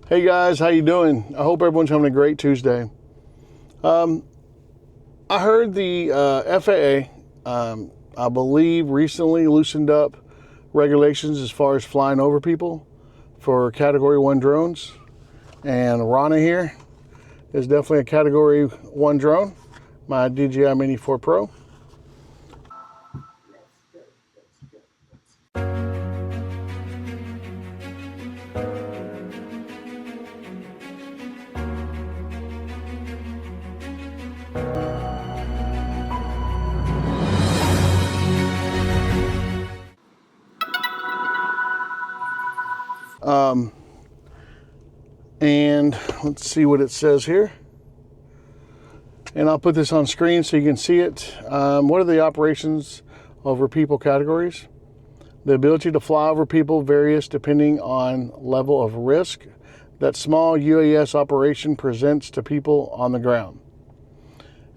Hey guys, how you doing? I hope everyone's having a great Tuesday. I heard the FAA, I believe, recently loosened up regulations as far as flying over people for Category 1 drones. And Rana here is definitely a Category 1 drone, my DJI M4P Pro. And let's see what it says here. And I'll put this on screen so you can see it. What are the operations over people categories? The ability to fly over people varies depending on level of risk that small UAS operation presents to people on the ground.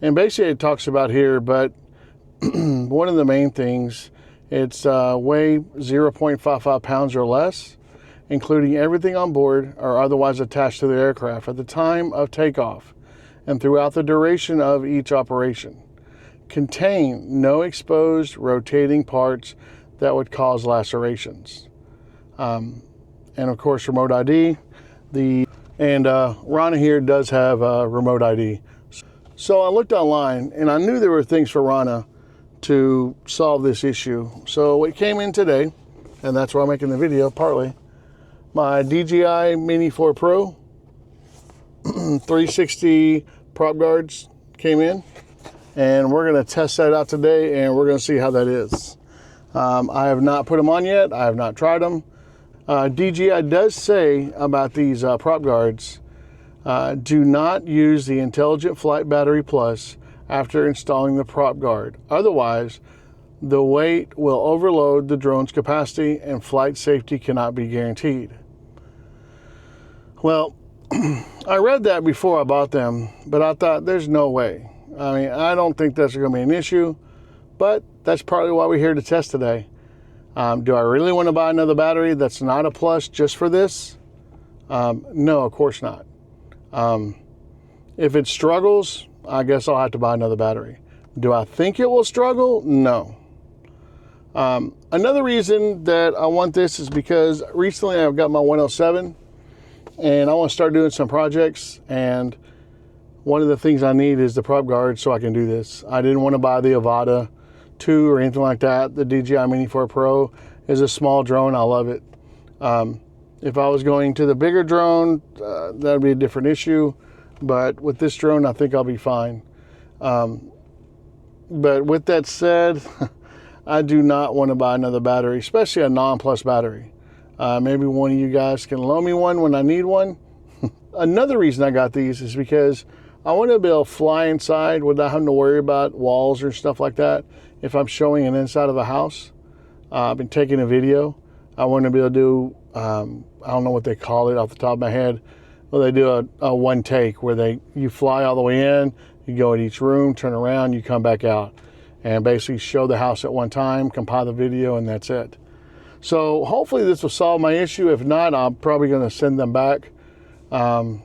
And basically it talks about here, but one of the main things, it's weigh 0.55 pounds or less, including everything on board or otherwise attached to the aircraft at the time of takeoff and throughout the duration of each operation. Contain no exposed rotating parts that would cause lacerations. And of course, remote ID. Rana here does have remote ID. So I looked online and I knew there were things for Rana to solve this issue. So it came in today, and that's why I'm making the video partly. My DJI M4P Pro 360 prop guards came in, and we're going to test that out today, and we're going to see how that is. I have not put them on yet. I have not tried them. DJI does say about these prop guards, do not use the Intelligent Flight Battery Plus after installing the prop guard. Otherwise, the weight will overload the drone's capacity and flight safety cannot be guaranteed. Well, I read that before I bought them, but I thought there's no way. I mean, I don't think that's going to be an issue, but that's partly why we're here to test today. Do I really want to buy another battery that's not a plus just for this? No, of course not. If it struggles, I guess I'll have to buy another battery. Do I think it will struggle? No. Another reason that I want this is because recently I've got my 107 and I want to start doing some projects, and one of the things I need is the prop guard so I can do this. I didn't want to buy the Avata 2 or anything like that. The DJI M4P Pro is a small drone. I love it. If I was going to the bigger drone, that would be a different issue. But with this drone, I think I'll be fine. But with that said, I do not want to buy another battery, especially a non-plus battery. Maybe one of you guys can loan me one when I need one. Another reason I got these is because I want to be able to fly inside without having to worry about walls or stuff like that. If I'm showing an inside of a house, I've been taking a video. I want to be able to do, I don't know what they call it off the top of my head. Well, they do a one take where you fly all the way in, you go in each room, turn around, you come back out, and basically show the house at one time, compile the video, and that's it. So hopefully this will solve my issue. If not, I'm probably going to send them back, and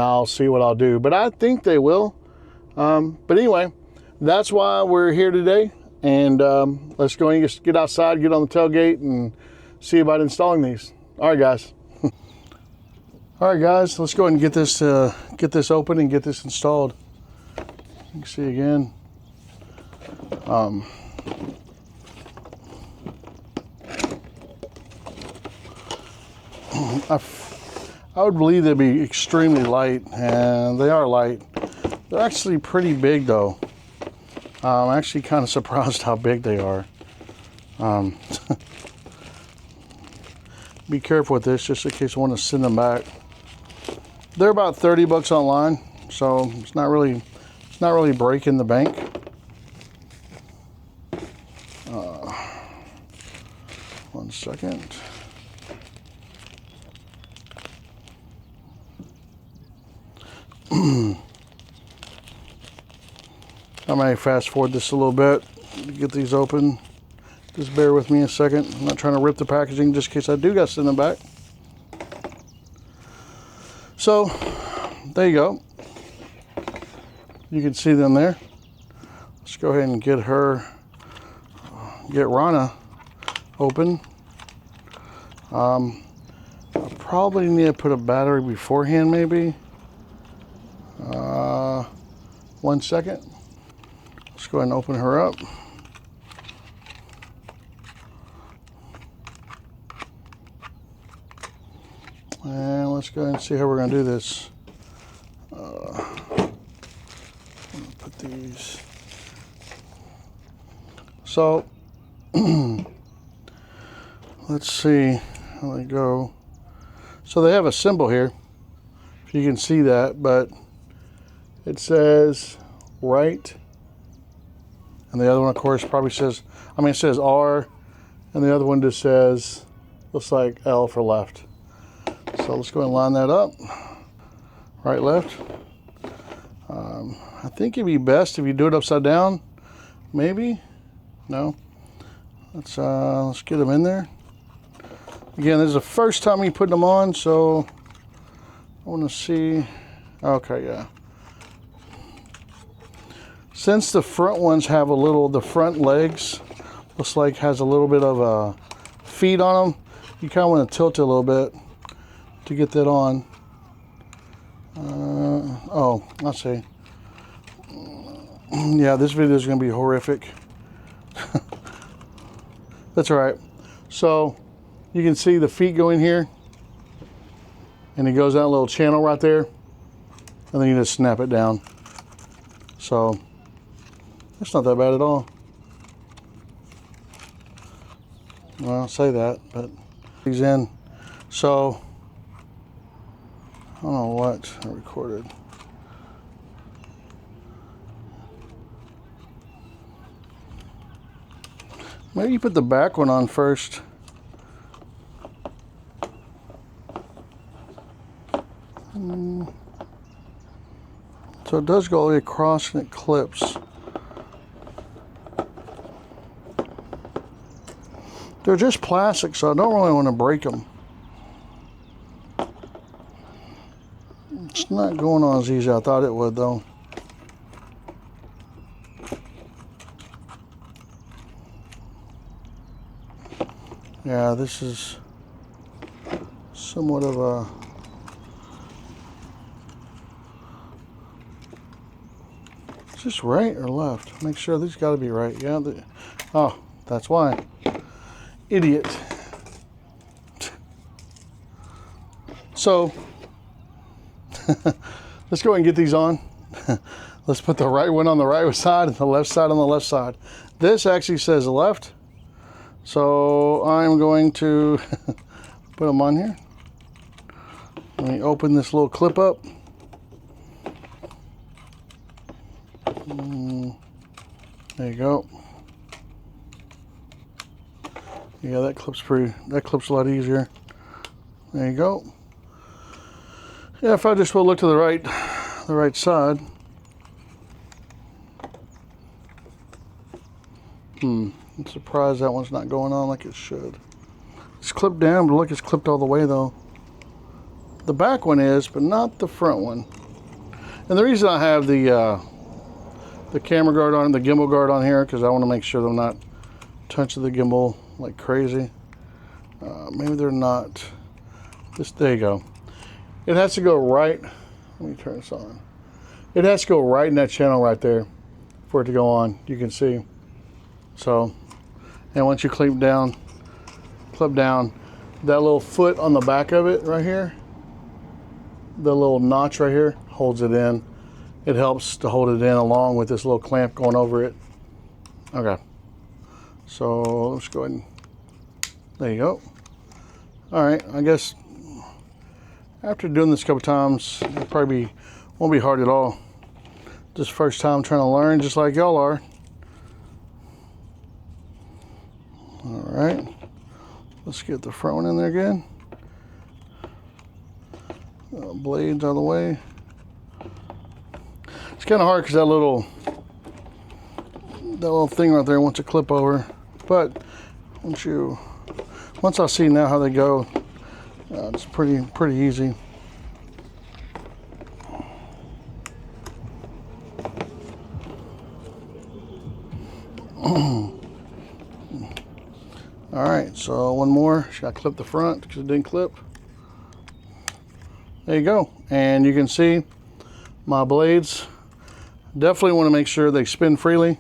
I'll see what I'll do. But I think they will. But anyway, that's why we're here today. And let's go and get outside, get on the tailgate, and see about installing these. All right, guys. All right, guys, let's go ahead and get this open and get this installed. You can see again. I would believe they'd be extremely light, and they are light. They're actually pretty big, though. I'm actually kind of surprised how big they are. Be careful with this, just in case you want to send them back. They're about 30 bucks online, so it's not really breaking the bank. One second. I may fast forward this a little bit to get these open. Just bear with me a second. I'm not trying to rip the packaging just in case I do got to send them back. So there you go. You can see them there. Let's go ahead and get Rana open. I probably need to put a battery beforehand, maybe. 1 second. Let's go ahead and open her up. And let's go ahead and see how we're going to do this. Put these. So, let's see how they go. So they have a symbol here, if you can see that, but it says right, and the other one, of course, probably says, it says R, and the other one just says, looks like L for left. So let's go ahead and line that up. Right, left. I think it'd be best if you do it upside down. Maybe. No. Let's get them in there. Again, this is the first time you put them on, so I want to see. Okay, yeah. Since the front ones have the front legs looks like has a little bit of a feet on them, you kind of want to tilt it a little bit to get that on. Oh, let's see. Yeah, this video is going to be horrific. That's all right. So you can see the feet go in here, and it goes down a little channel right there, and then you just snap it down. So it's not that bad at all. Well, I'll say that, but he's in. So I don't know what I recorded. Maybe you put the back one on first. So it does go all the way across and it clips. They're just plastic, so I don't really want to break them. It's not going on as easy as I thought it would, though. Yeah, this is somewhat of a... Is this right or left? Make sure these got to be right. Yeah. Oh, that's why. Idiot. So, let's go ahead and get these on. Let's put the right one on the right side and the left side on the left side. This actually says left. So I'm going to put them on here. Let me open this little clip up. There you go. Yeah, that clips a lot easier. There you go. Yeah, if I just will look to the right side. I'm surprised that one's not going on like it should. It's clipped down, but look, it's clipped all the way though. The back one is, but not the front one. And the reason I have the camera guard on, the gimbal guard on here, because I want to make sure they're not touching the gimbal like crazy. Maybe they're not. There you go. It has to go right. Let me turn this on. It has to go right in that channel right there for it to go on. You can see. So, and once you clip down, that little foot on the back of it right here, the little notch right here holds it in. It helps to hold it in along with this little clamp going over it. Okay. So let's go ahead and, there you go. All right, I guess after doing this a couple times, it probably won't be hard at all. Just first time trying to learn, just like y'all are. All right, let's get the front one in there again. Blades out of the way. It's kind of hard because that little thing right there wants to clip over, but once I see now how they go, it's pretty easy. more. Should I clip the front because it didn't clip? There you go. And you can see my blades. Definitely want to make sure they spin freely.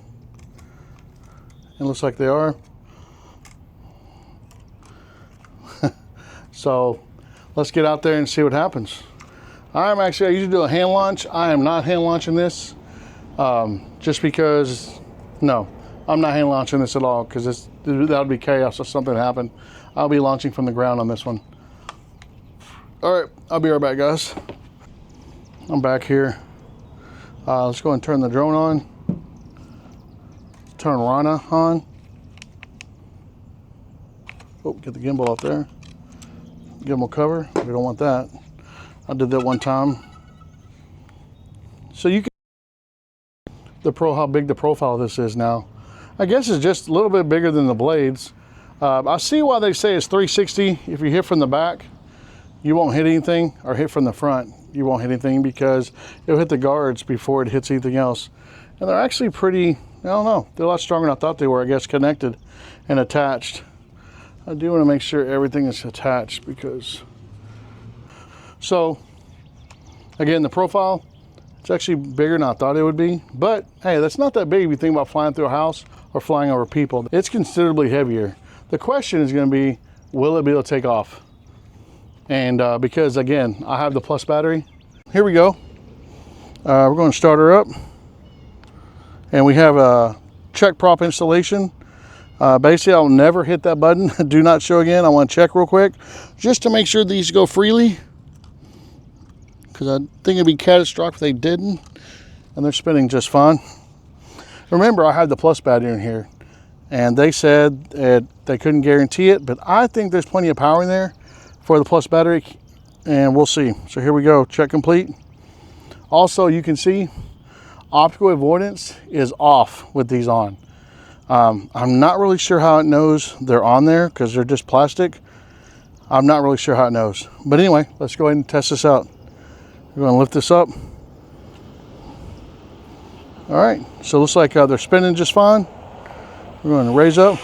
It looks like they are. So let's get out there and see what happens. I usually do a hand launch. I am not hand launching this just because, no, I'm not hand launching this at all because that would be chaos if something happened. I'll be launching from the ground on this one. All right, I'll be right back, guys. I'm back here. Let's go and turn the drone on. Turn Rana on. Oh, get the gimbal off there. Gimbal cover, we don't want that. I did that one time. So you can how big the profile of this is now. I guess it's just a little bit bigger than the blades. I see why they say it's 360. If you hit from the back, you won't hit anything, or hit from the front, you won't hit anything because it'll hit the guards before it hits anything else. And they're actually pretty, I don't know, they're a lot stronger than I thought they were, I guess, connected and attached. I do want to make sure everything is attached because, so again, the profile, it's actually bigger than I thought it would be, but hey, that's not that big if you think about flying through a house or flying over people. It's considerably heavier. The question is going to be, will it be able to take off? And because again, I have the plus battery. Here we go. We're going to start her up, and we have a check prop installation. Basically, I'll never hit that button. Do not show again. I want to check real quick just to make sure these go freely, because I think it'd be catastrophic if they didn't. And they're spinning just fine. Remember, I had the plus battery in here, and they said that they couldn't guarantee it, but I think there's plenty of power in there for the plus battery, and we'll see. So here we go. Check complete. Also, you can see optical avoidance is off with these on. I'm not really sure how it knows they're on there because they're just plastic. I'm not really sure how it knows. But anyway, let's go ahead and test this out. We're going to lift this up. All right, so it looks like they're spinning just fine. We're going to raise up.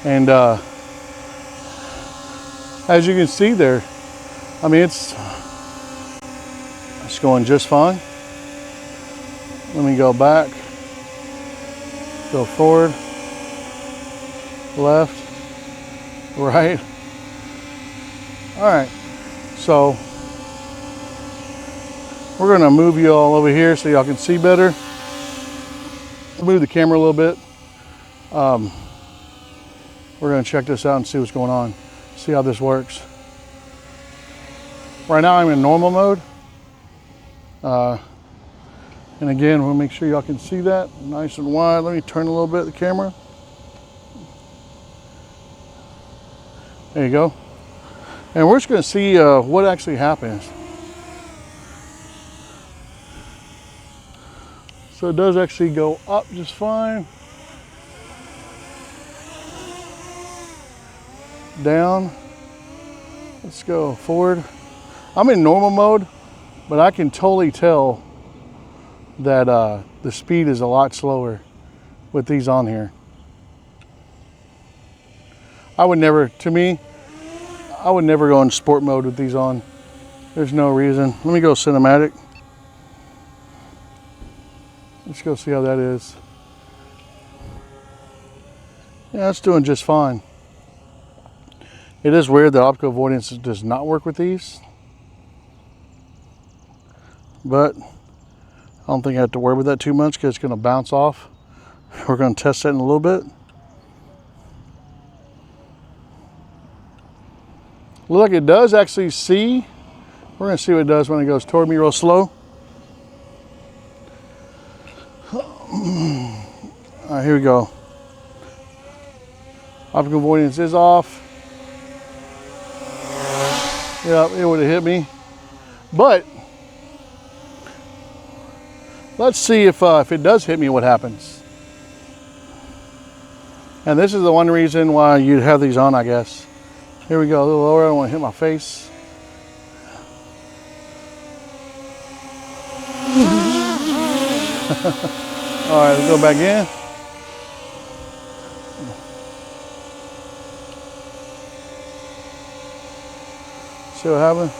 And as you can see there, I mean, it's going just fine. Let me go back, go forward, left, right. All right, so we're gonna move you all over here so y'all can see better. Move the camera a little bit. We're gonna check this out and see what's going on, see how this works. Right now I'm in normal mode. And again, we'll make sure y'all can see that nice and wide. Let me turn a little bit of the camera. There you go. And we're just gonna see what actually happens. So it does actually go up just fine. Down. Let's go forward. I'm in normal mode, but I can totally tell that the speed is a lot slower with these on here. I would never, to me, I would never go in sport mode with these on. There's no reason. Let me go cinematic. Let's go see how that is. Yeah, it's doing just fine. It is weird that optical avoidance does not work with these, but I don't think I have to worry about that too much because it's going to bounce off. We're going to test that in a little bit. Look like it does actually see. We're going to see what it does when it goes toward me real slow. All right, here we go. Optical avoidance is off. Yeah, it would have hit me. But let's see if it does hit me, what happens. And this is the one reason why you'd have these on, I guess. Here we go, a little lower. I don't want to hit my face. All right, let's go back in. See what happened?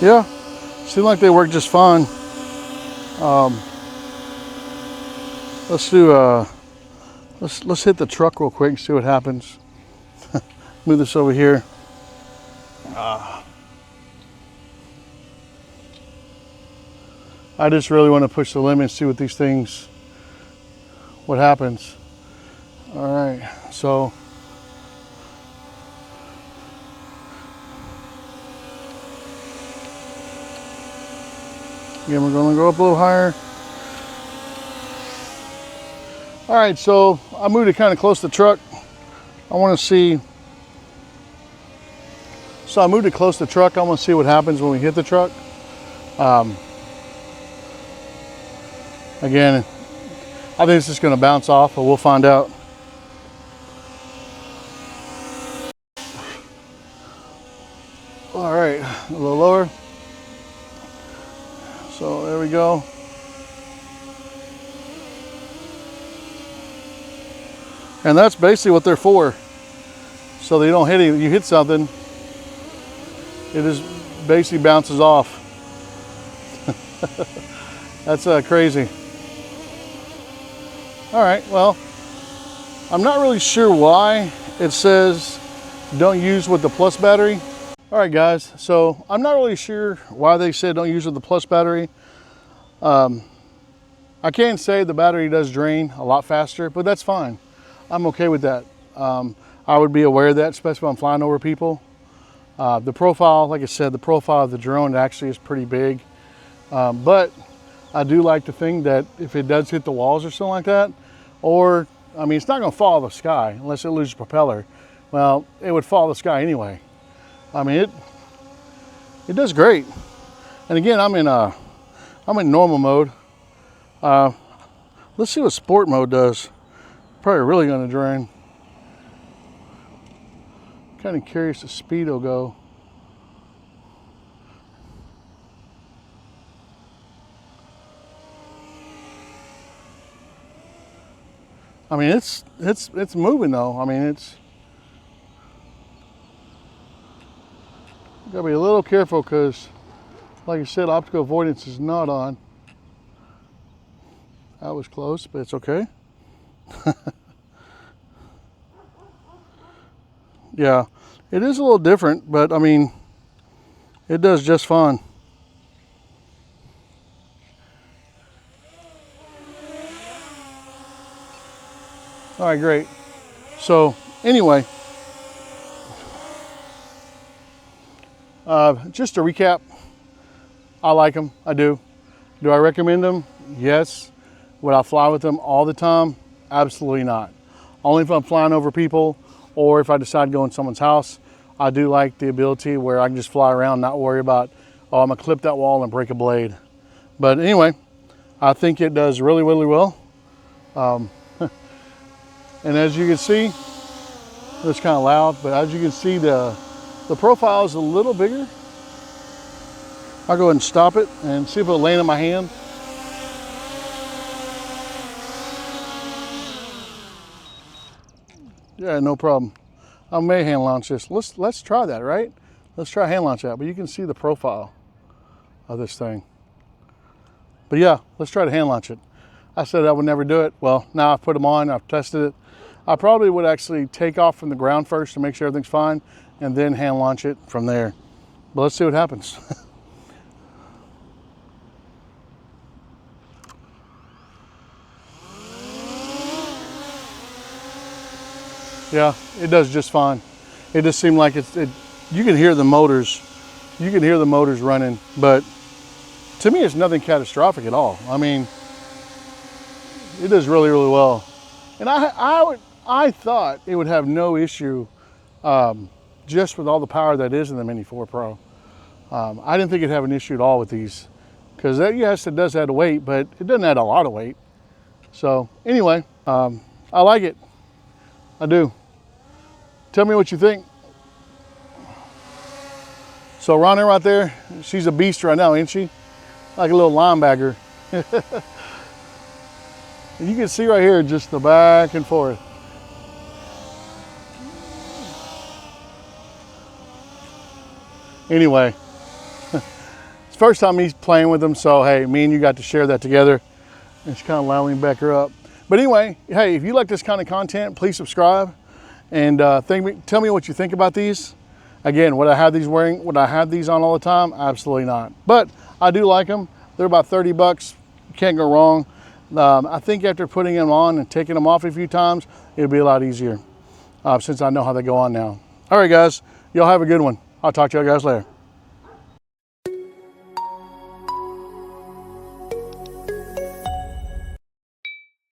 Yeah, seem like they work just fine. Let's do let's hit the truck real quick and see what happens. Move this over here. I just really want to push the limit and see what these things, what happens. All right, so again, we're going to go up a little higher. All right, so I moved it kind of close to the truck. I want to see. So I moved it close to the truck. I want to see what happens when we hit the truck. Again, I think it's just going to bounce off, but we'll find out. All right, a little lower. So there we go. And that's basically what they're for. So they don't hit it. You hit something, it just basically bounces off. That's crazy. All right, well, I'm not really sure why it says don't use with the plus battery. All right, guys, so I'm not really sure why they said don't use with the plus battery. I can say the battery does drain a lot faster, but that's fine. I'm okay with that. I would be aware of that, especially when I'm flying over people. The profile, like I said, the profile of the drone actually is pretty big. But I do like to think that if it does hit the walls or something like that, or, I mean, it's not gonna fall out of the sky unless it loses propeller. Well, it would fall out of the sky anyway. I mean, it does great. And again, I'm in normal mode. Let's see what sport mode does. Probably really gonna drain. Kind of curious the speed will go. I mean, it's moving though. I mean, it's gotta be a little careful because, like I said, optical avoidance is not on. That was close, but it's okay. Yeah, it is a little different, but I mean, it does just fine. All right, great. So anyway, just to recap, I like them, I do. Do I recommend them? Yes. Would I fly with them all the time? Absolutely not. Only if I'm flying over people or if I decide to go in someone's house. I do like the ability where I can just fly around, not worry about, oh, I'm gonna clip that wall and break a blade. But anyway, I think it does really, really well. And as you can see, it's kind of loud, but as you can see, the profile is a little bigger. I'll go ahead and stop it and see if it'll land in my hand. Yeah, no problem. I may hand launch this. Let's try that, right? Let's try hand launch that, but you can see the profile of this thing. But yeah, let's try to hand launch it. I said I would never do it. Well, now I've put them on, I've tested it. I probably would actually take off from the ground first to make sure everything's fine and then hand launch it from there. But let's see what happens. Yeah, it does just fine. It just seemed like you can hear the motors. You can hear the motors running, but to me, it's nothing catastrophic at all. I mean, it does really, really well. And I thought it would have no issue just with all the power that is in the Mini 4 Pro. I didn't think it'd have an issue at all with these because yes, it does add weight, but it doesn't add a lot of weight. So anyway, I like it. I do. Tell me what you think. So Ronnie right there, she's a beast right now, ain't she? Like a little linebacker. And you can see right here just the back and forth. Anyway, it's the first time he's playing with them, so hey, me and you got to share that together. And she's kind of leveling back her up. But anyway, hey, if you like this kind of content, please subscribe and tell me what you think about these. Again, would I have these would I have these on all the time? Absolutely not. But I do like them. They're about 30 bucks. You can't go wrong. I think after putting them on and taking them off a few times, it'll be a lot easier since I know how they go on now. All right, guys, y'all have a good one. I'll talk to y'all guys later.